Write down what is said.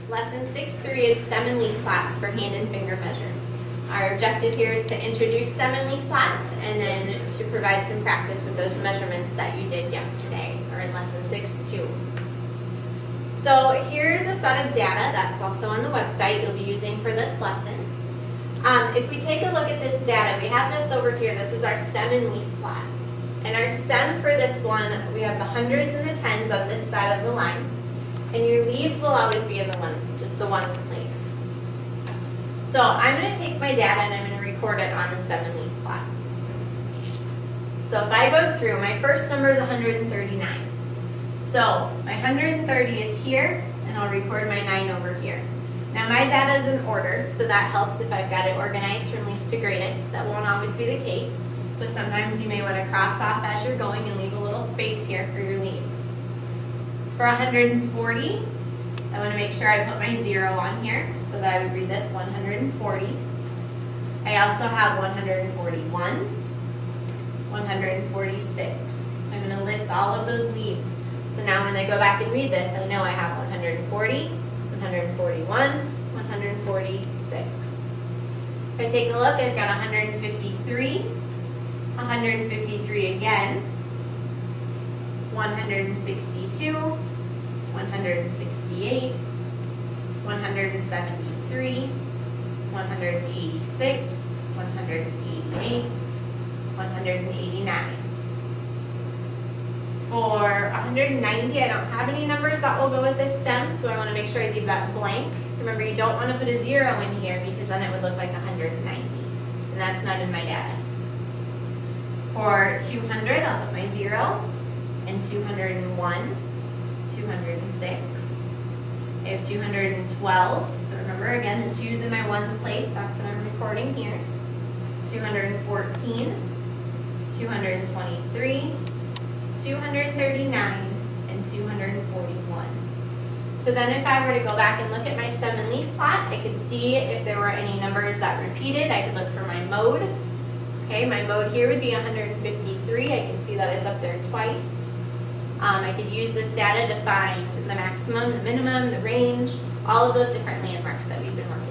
Lesson 6-3 is stem and leaf plats for hand and finger measures. Our objective here is to introduce stem and leaf plats and then to provide some practice with those measurements that you did yesterday or in lesson 6-2. So here's a set of data that's also on the website you'll be using for this lesson. If we take a look at this data, we have this over here. This is our stem and leaf plat. And our stem for this one, we have the hundreds and the tens on this side of the line. And your leaves will always be in the one, just the ones place. So I'm going to take my data and I'm going to record it on the stem and leaf plat. So if I go through, my first number is 139. So my 130 is here, and I'll record my 9 over here. Now my data is in order, so that helps if I've got it organized from least to greatest. That won't always be the case. So sometimes you may want to cross off as you're going and leave a little space here for your leaves. For 140, I want to make sure I put my 0 on here so that I would read this 140. I also have 141, 146. So I'm going to list all of those leaves. So now when I go back and read this, I know I have 140, 141, 146. If I take a look, I've got 153, 153 again, 162, 168, 173, 186, 188, 189. For 190, I don't have any numbers that will go with this stem, so I want to make sure I leave that blank. Remember, you don't want to put a 0 in here because then it would look like 190, and that's not in my data. For 200, I'll put my 0, and 201, 206. I have 212, so remember again, the 2's in my 1's place, that's what I'm recording here. 214, 223, 239, and 241. So then if I were to go back and look at my stem and leaf plat, I could see if there were any numbers that repeated. I could look for my mode. Okay, my mode here would be 153. I can see that it's up there twice. I could use this data to find the maximum, the minimum, the range, all of those different landmarks that we've been working